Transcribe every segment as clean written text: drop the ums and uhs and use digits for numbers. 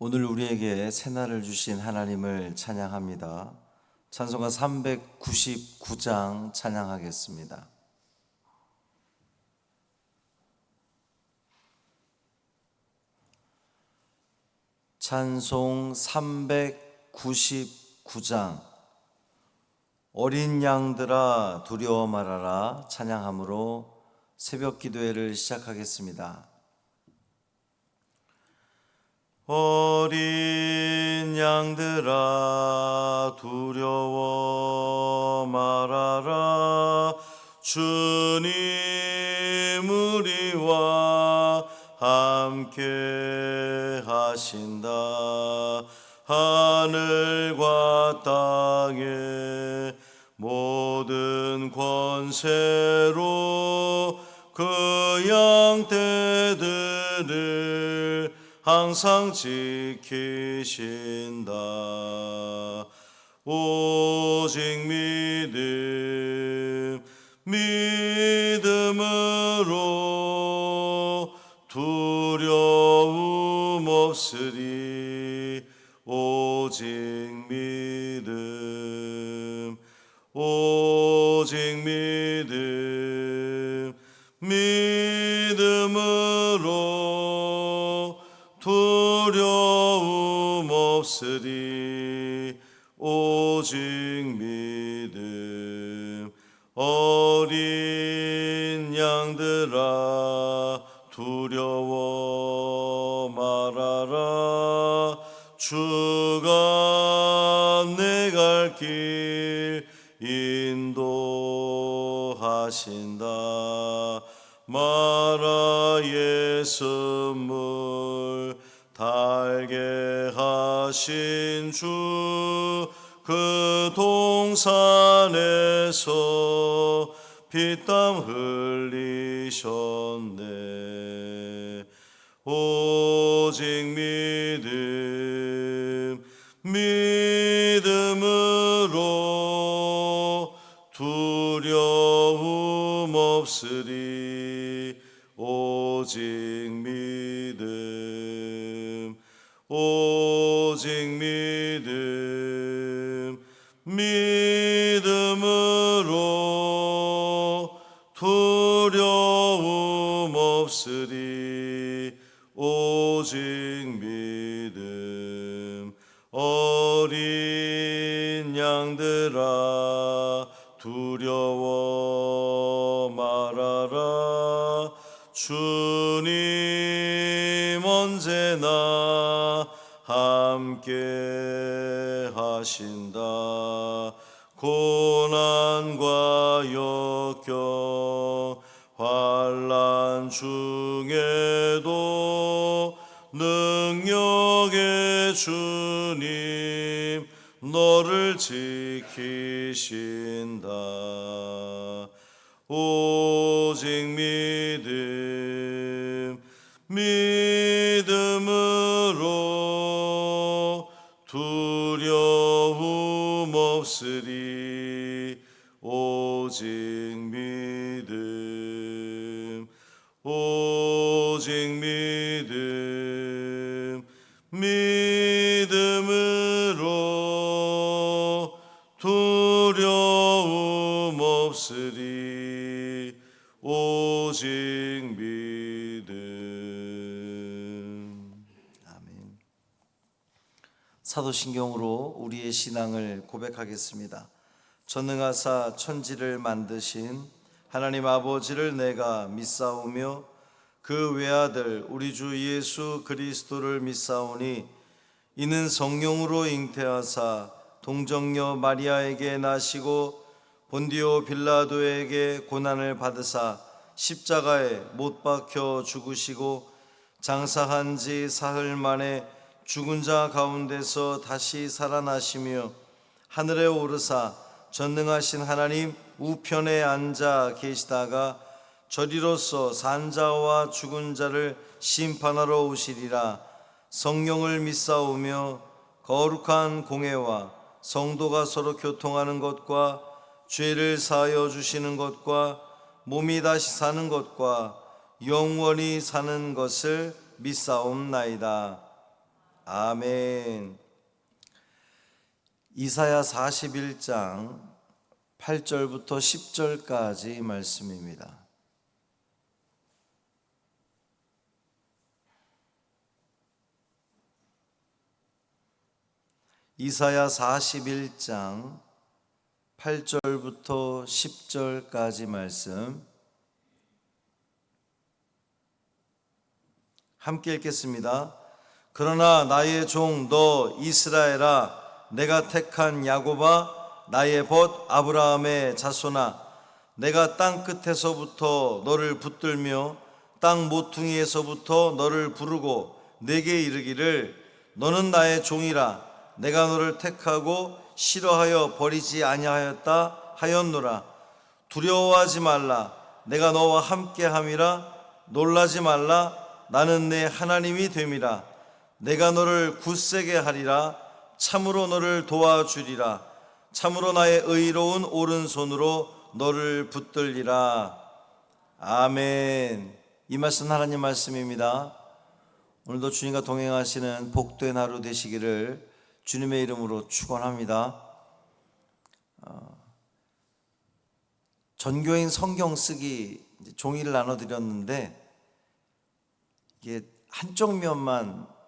오늘 우리에게 새날을 주신 하나님을 찬양합니다. 찬송가 399장 찬양하겠습니다. 찬송 399장 어린 양들아 두려워 말아라 찬양함으로 새벽 기도회를 시작하겠습니다. 어린 양들아 두려워 말아라 주님 우리와 함께 하신다. 하늘과 땅의 모든 권세로 그 양떼들을 항상 지키신다. 오직 믿음으로 두려움 없으리. 오직 믿음으로 두려움 없으리. 오직 믿음. 어린 양들아 두려워 말아라 주가 내 갈 길 인도하신다. 마라의 선물 달게 하신 주 그 동산에서 피땀 흘리셨네. 오직 믿음으로 두려움 없으리. 오직 믿음으로 두려움 없으리. 오직 믿음. 어린 양들아 두려워 말아라 주님 언제나 함께 하신다. 고난과 역경 환난 중에도 능력의 주님 너를 지키신다. 오직 믿음으로 두려움 없으리. 오직 믿음으로 두려움 없으리. 오직 믿음. 아멘. 사도신경으로 우리의 신앙을 고백하겠습니다. 전능하사 천지를 만드신 하나님 아버지를 내가 믿사오며 그 외아들 우리 주 예수 그리스도를 믿사오니 이는 성령으로 잉태하사 동정녀 마리아에게 나시고 본디오 빌라도에게 고난을 받으사 십자가에 못 박혀 죽으시고 장사한 지 사흘 만에 죽은 자 가운데서 다시 살아나시며 하늘에 오르사 전능하신 하나님 우편에 앉아 계시다가 저리로서 산자와 죽은 자를 심판하러 오시리라. 성령을 믿사오며 거룩한 공회와 성도가 서로 교통하는 것과 죄를 사하여 주시는 것과 몸이 다시 사는 것과 영원히 사는 것을 믿사옵나이다. 아멘. 이사야 41장 8절부터 10절까지 말씀입니다. 이사야 41장 8절부터 10절까지 말씀 함께 읽겠습니다. 그러나 나의 종 너 이스라엘아, 내가 택한 야곱아, 나의 벗 아브라함의 자손아, 내가 땅 끝에서부터 너를 붙들며 땅 모퉁이에서부터 너를 부르고 내게 이르기를 너는 나의 종이라, 내가 너를 택하고 싫어하여 버리지 아니하였다 하였노라. 두려워하지 말라, 내가 너와 함께함이라. 놀라지 말라, 나는 내 하나님이 됨이라. 내가 너를 굳세게 하리라. 참으로 너를 도와주리라. 참으로 나의 의로운 오른손으로 너를 붙들리라. 아멘. 이 말씀 하나님 말씀입니다. 오늘도 주님과 동행하시는 복된 하루 되시기를 주님의 이름으로 축원합니다. 전교인 성경 쓰기 종이를 나눠드렸는데 이게 한쪽 면만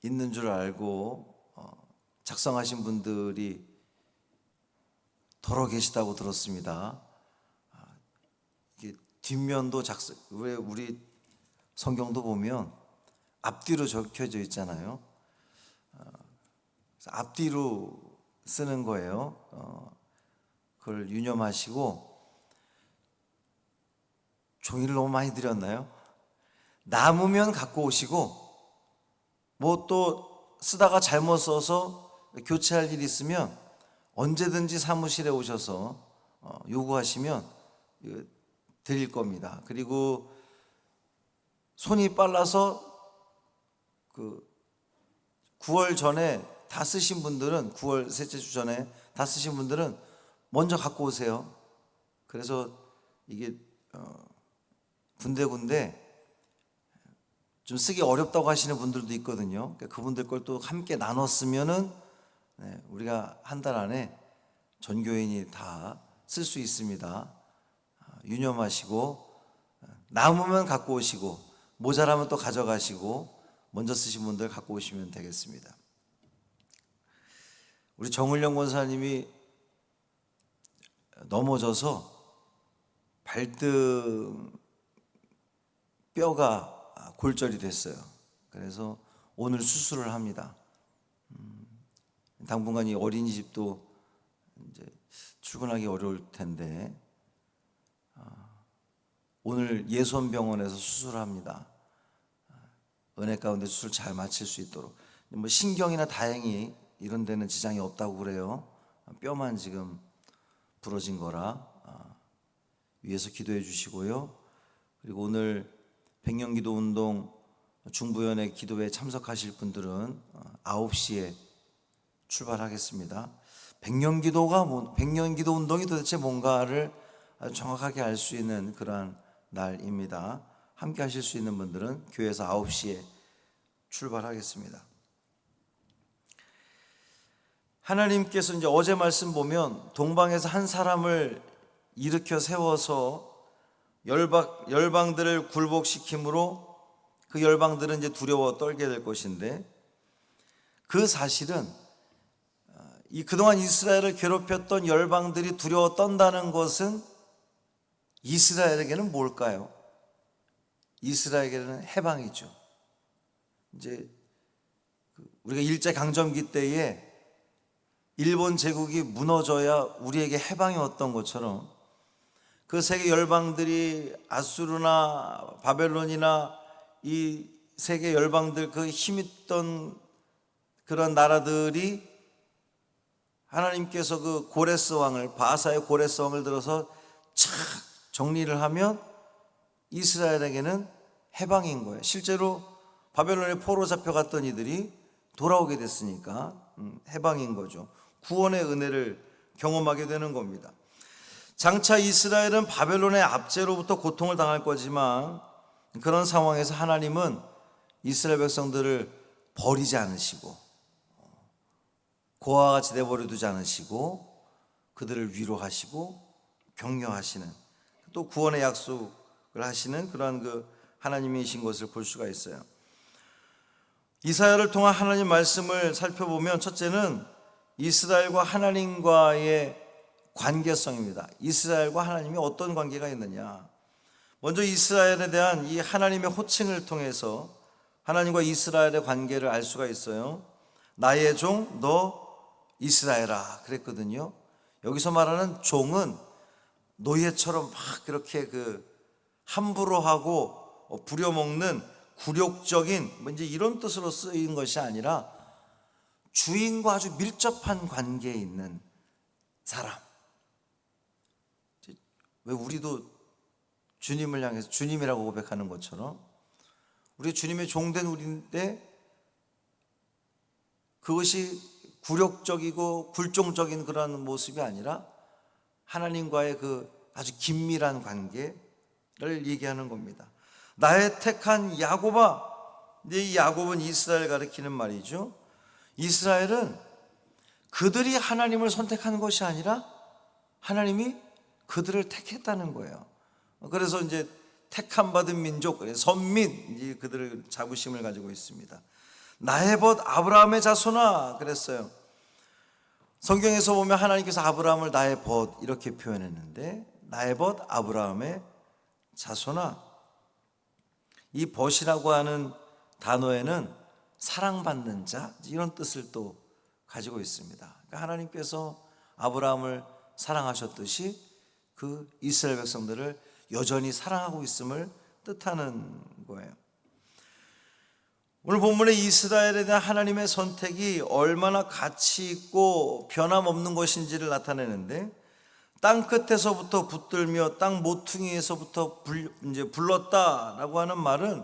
있는 줄 알고 작성하신 분들이 더러 계시다고 들었습니다. 이게 뒷면도 왜 우리 성경도 보면 앞뒤로 적혀져 있잖아요. 앞뒤로 쓰는 거예요. 그걸 유념하시고, 종이를 너무 많이 드렸나요? 남으면 갖고 오시고, 뭐 또 쓰다가 잘못 써서 교체할 일이 있으면 언제든지 사무실에 오셔서 요구하시면 드릴 겁니다. 그리고 손이 빨라서 9월 전에 다 쓰신 분들은, 9월 셋째 주 전에 다 쓰신 분들은 먼저 갖고 오세요. 그래서 이게 군데군데 좀 쓰기 어렵다고 하시는 분들도 있거든요. 그러니까 그분들 걸 또 함께 나눠 쓰면은 우리가 한 달 안에 전교인이 다 쓸 수 있습니다. 유념하시고, 남으면 갖고 오시고, 모자라면 또 가져가시고, 먼저 쓰신 분들 갖고 오시면 되겠습니다. 우리 정을영 권사님이 넘어져서 발등 뼈가 골절이 됐어요. 그래서 오늘 수술을 합니다. 당분간 이 어린이집도 이제 출근하기 어려울 텐데 오늘 예수원병원에서 수술을 합니다. 은혜 가운데 수술 잘 마칠 수 있도록. 뭐 신경이나 다행히 이런 데는 지장이 없다고 그래요. 뼈만 지금 부러진 거라 위에서 기도해 주시고요. 그리고 오늘 백년기도운동 중부연회 기도회에 참석하실 분들은 9시에 출발하겠습니다. 백년기도 운동이 도대체 뭔가를 정확하게 알 수 있는 그러한 날입니다. 함께 하실 수 있는 분들은 교회에서 9시에 출발하겠습니다. 하나님께서 이제 어제 말씀 보면 동방에서 한 사람을 일으켜 세워서 열방들을 굴복시킴으로 그 열방들은 이제 두려워 떨게 될 것인데, 그 사실은 이 그동안 이스라엘을 괴롭혔던 열방들이 두려워 떤다는 것은 이스라엘에게는 뭘까요? 이스라엘에게는 해방이죠. 이제 우리가 일제강점기 때에 일본 제국이 무너져야 우리에게 해방이 왔던 것처럼 그 세계 열방들이 아수르나 바벨론이나 이 세계 열방들, 그 힘있던 그런 나라들이 하나님께서 그 고레스 왕을, 바사의 고레스 왕을 들어서 착 정리를 하면 이스라엘에게는 해방인 거예요. 실제로 바벨론에 포로 잡혀갔던 이들이 돌아오게 됐으니까 해방인 거죠. 구원의 은혜를 경험하게 되는 겁니다. 장차 이스라엘은 바벨론의 압제로부터 고통을 당할 거지만 그런 상황에서 하나님은 이스라엘 백성들을 버리지 않으시고 고아와 같이 내버려 두지 않으시고 그들을 위로하시고 격려하시는, 또 구원의 약속을 하시는 그러한 그 하나님이신 것을 볼 수가 있어요. 이사야를 통한 하나님 말씀을 살펴보면 첫째는 이스라엘과 하나님과의 관계성입니다. 이스라엘과 하나님이 어떤 관계가 있느냐. 먼저 이스라엘에 대한 이 하나님의 호칭을 통해서 하나님과 이스라엘의 관계를 알 수가 있어요. 나의 종 너 이스라엘아 그랬거든요. 여기서 말하는 종은 노예처럼 막 그렇게 함부로 하고 부려먹는 굴욕적인 이제 이런 뜻으로 쓰인 것이 아니라 주인과 아주 밀접한 관계에 있는 사람. 왜 우리도 주님을 향해서 주님이라고 고백하는 것처럼 우리 주님의 종된 우리인데 그것이 굴욕적이고 굴종적인 그런 모습이 아니라 하나님과의 그 아주 긴밀한 관계를 얘기하는 겁니다. 나의 택한 야곱아. 이 야곱은 이스라엘 가리키는 말이죠. 이스라엘은 그들이 하나님을 선택한 것이 아니라 하나님이 그들을 택했다는 거예요. 그래서 이제 택함 받은 민족, 선민, 그들을 자부심을 가지고 있습니다. 나의 벗 아브라함의 자손아 그랬어요. 성경에서 보면 하나님께서 아브라함을 나의 벗 이렇게 표현했는데 나의 벗 아브라함의 자손아. 이 벗이라고 하는 단어에는 사랑받는 자 이런 뜻을 또 가지고 있습니다. 그러니까 하나님께서 아브라함을 사랑하셨듯이 그 이스라엘 백성들을 여전히 사랑하고 있음을 뜻하는 거예요. 오늘 본문의 이스라엘에 대한 하나님의 선택이 얼마나 가치 있고 변함없는 것인지를 나타내는데 땅 끝에서부터 붙들며 땅 모퉁이에서부터 이제 불렀다라고 하는 말은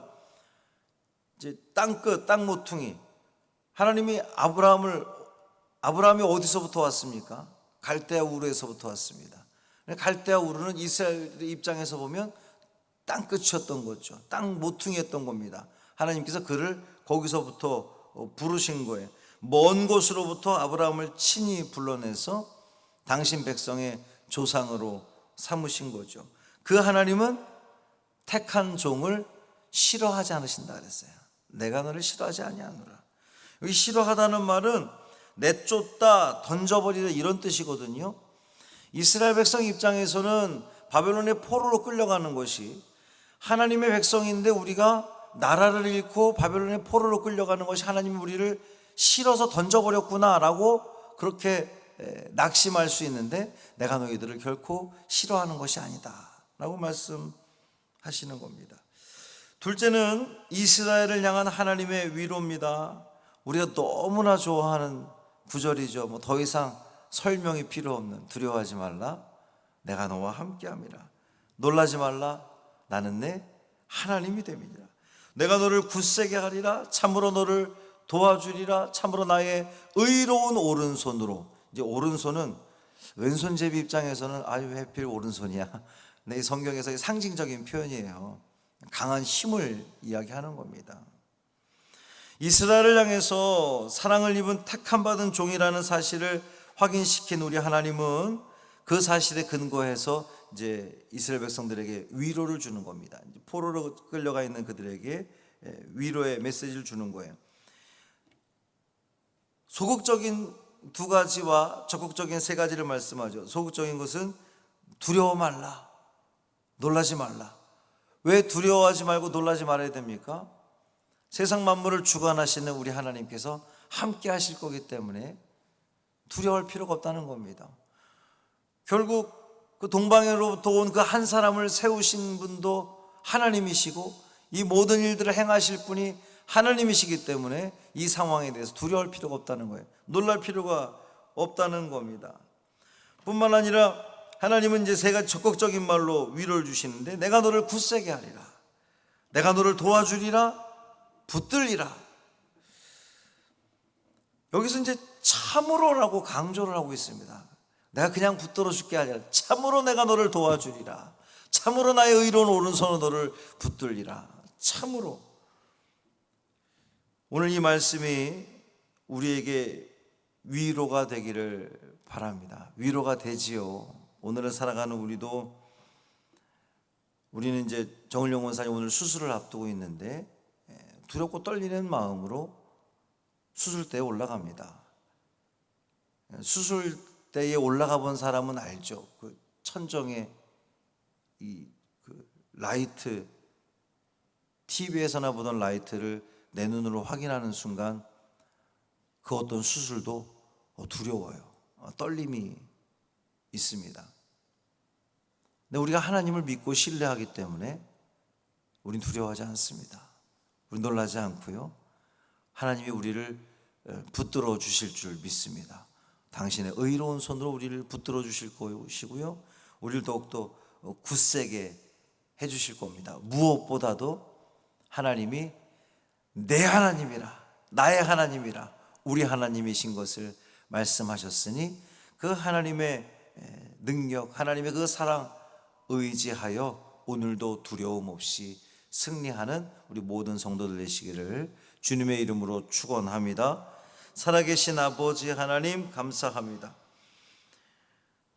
이제 땅 끝, 땅 모퉁이. 하나님이 아브라함이 어디서부터 왔습니까? 갈대아 우르에서부터 왔습니다. 갈대아 우르는 이스라엘의 입장에서 보면 땅 끝이었던 거죠. 땅 모퉁이였던 겁니다. 하나님께서 그를 거기서부터 부르신 거예요. 먼 곳으로부터 아브라함을 친히 불러내서 당신 백성의 조상으로 삼으신 거죠. 그 하나님은 택한 종을 싫어하지 않으신다 그랬어요. 내가 너를 싫어하지 아니하노라. 여기 싫어하다는 말은 내쫓다, 던져버리다 이런 뜻이거든요. 이스라엘 백성 입장에서는 바벨론의 포로로 끌려가는 것이 하나님의 백성인데 우리가 나라를 잃고 바벨론의 포로로 끌려가는 것이 하나님이 우리를 싫어서 던져버렸구나라고 그렇게 낙심할 수 있는데 내가 너희들을 결코 싫어하는 것이 아니다 라고 말씀하시는 겁니다. 둘째는 이스라엘을 향한 하나님의 위로입니다. 우리가 너무나 좋아하는 구절이죠. 더 이상 설명이 필요 없는 두려워하지 말라 내가 너와 함께함이라. 놀라지 말라 나는 내 하나님이 됨이니라. 내가 너를 굳세게 하리라. 참으로 너를 도와주리라. 참으로 나의 의로운 오른손으로. 이제 오른손은 왼손잡이 입장에서는 아유 왜 하필 오른손이야. 근데 이 성경에서 상징적인 표현이에요. 강한 힘을 이야기하는 겁니다. 이스라엘을 향해서 사랑을 입은 택함 받은 종이라는 사실을 확인시킨 우리 하나님은 그 사실에 근거해서 이제 이스라엘 백성들에게 위로를 주는 겁니다. 포로로 끌려가 있는 그들에게 위로의 메시지를 주는 거예요. 소극적인 두 가지와 적극적인 세 가지를 말씀하죠. 소극적인 것은 두려워 말라, 놀라지 말라. 왜 두려워하지 말고 놀라지 말아야 됩니까? 세상 만물을 주관하시는 우리 하나님께서 함께 하실 거기 때문에 두려워할 필요가 없다는 겁니다. 결국 그 동방으로부터 온 그 한 사람을 세우신 분도 하나님이시고 이 모든 일들을 행하실 분이 하나님이시기 때문에 이 상황에 대해서 두려워할 필요가 없다는 거예요. 놀랄 필요가 없다는 겁니다. 뿐만 아니라 하나님은 이제 세 가지 적극적인 말로 위로를 주시는데 내가 너를 굳세게 하리라. 내가 너를 도와주리라. 붙들리라. 여기서 이제 참으로라고 강조를 하고 있습니다. 내가 그냥 붙들어 줄게 아니라 참으로 내가 너를 도와주리라. 참으로 나의 의로운 오른손으로 너를 붙들리라. 참으로. 오늘 이 말씀이 우리에게 위로가 되기를 바랍니다. 위로가 되지요. 오늘을 살아가는 우리는 이제 정을용 원사님 오늘 수술을 앞두고 있는데 두렵고 떨리는 마음으로 수술대에 올라갑니다. 수술대에 올라가 본 사람은 알죠. 그 천정에 그 라이트, TV에서나 보던 라이트를 내 눈으로 확인하는 순간 그 어떤 수술도 두려워요. 떨림이 있습니다. 근데 우리가 하나님을 믿고 신뢰하기 때문에 우린 두려워하지 않습니다. 우린 놀라지 않고요. 하나님이 우리를 붙들어 주실 줄 믿습니다. 당신의 의로운 손으로 우리를 붙들어 주실 것이고요. 우리를 더욱더 굳세게 해 주실 겁니다. 무엇보다도 하나님이 내 하나님이라, 나의 하나님이라, 우리 하나님이신 것을 말씀하셨으니 그 하나님의 능력, 하나님의 그 사랑 의지하여 오늘도 두려움 없이 승리하는 우리 모든 성도들 되시기를 주님의 이름으로 축원합니다. 살아계신 아버지 하나님 감사합니다.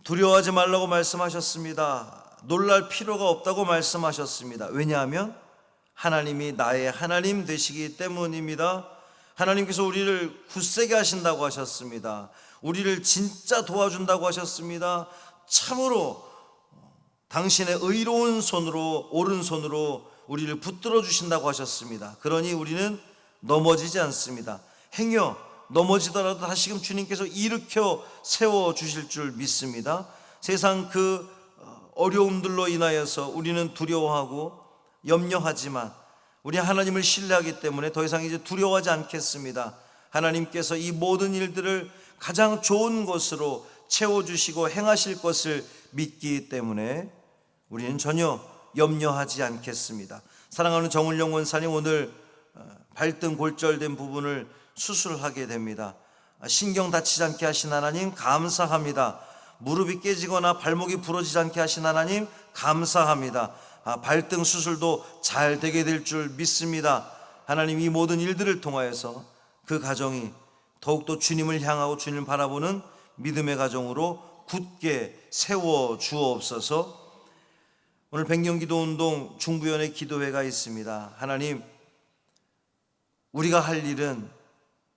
두려워하지 말라고 말씀하셨습니다. 놀랄 필요가 없다고 말씀하셨습니다. 왜냐하면 하나님이 나의 하나님 되시기 때문입니다. 하나님께서 우리를 굳세게 하신다고 하셨습니다. 우리를 진짜 도와준다고 하셨습니다. 참으로 당신의 의로운 손으로, 오른손으로 우리를 붙들어 주신다고 하셨습니다. 그러니 우리는 넘어지지 않습니다. 행여 넘어지더라도 다시금 주님께서 일으켜 세워 주실 줄 믿습니다. 세상 그 어려움들로 인하여서 우리는 두려워하고 염려하지만 우리 하나님을 신뢰하기 때문에 더 이상 이제 두려워하지 않겠습니다. 하나님께서 이 모든 일들을 가장 좋은 것으로 채워주시고 행하실 것을 믿기 때문에 우리는 전혀 염려하지 않겠습니다. 사랑하는 정을용 원사님, 오늘 발등 골절된 부분을 수술하게 됩니다. 신경 다치지 않게 하신 하나님 감사합니다. 무릎이 깨지거나 발목이 부러지지 않게 하신 하나님 감사합니다. 발등 수술도 잘 되게 될 줄 믿습니다. 하나님, 이 모든 일들을 통하여서 그 가정이 더욱더 주님을 향하고 주님을 바라보는 믿음의 가정으로 굳게 세워 주옵소서. 오늘 백년기도운동 중부연의 기도회가 있습니다. 하나님, 우리가 할 일은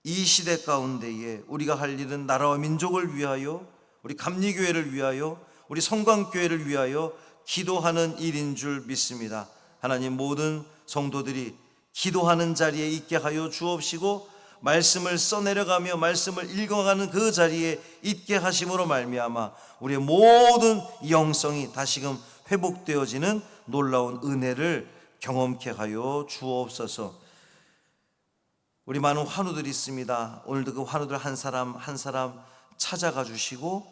이 시대 가운데에 우리가 할 일은 나라와 민족을 위하여, 우리 감리교회를 위하여, 우리 성광교회를 위하여 기도하는 일인 줄 믿습니다. 하나님, 모든 성도들이 기도하는 자리에 있게 하여 주옵시고 말씀을 써내려가며 말씀을 읽어가는 그 자리에 있게 하심으로 말미암아 우리의 모든 영성이 다시금 회복되어지는 놀라운 은혜를 경험케 하여 주옵소서. 우리 많은 환우들이 있습니다. 오늘도 그 환우들 한 사람 한 사람 찾아가 주시고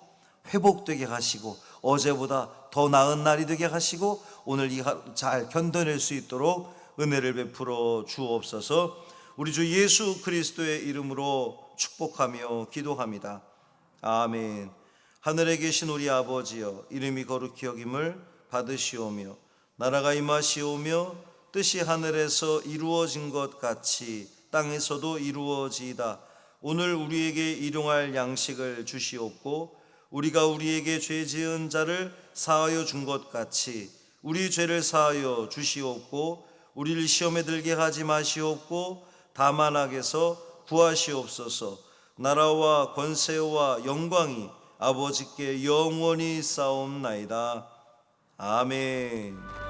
회복되게 하시고 어제보다 더 나은 날이 되게 하시고 오늘 이 하루 잘 견뎌낼 수 있도록 은혜를 베풀어 주옵소서. 우리 주 예수 그리스도의 이름으로 축복하며 기도합니다. 아멘. 하늘에 계신 우리 아버지여, 이름이 거룩히 여김을 받으시오며 나라가 임하시오며 뜻이 하늘에서 이루어진 것 같이 땅에서도 이루어지이다. 오늘 우리에게 일용할 양식을 주시옵고 우리가 우리에게 죄 지은 자를 사하여 준 것 같이 우리 죄를 사하여 주시옵고 우리를 시험에 들게 하지 마시옵고 다만 악에서 구하시옵소서. 나라와 권세와 영광이 아버지께 영원히 싸움나이다. 아멘.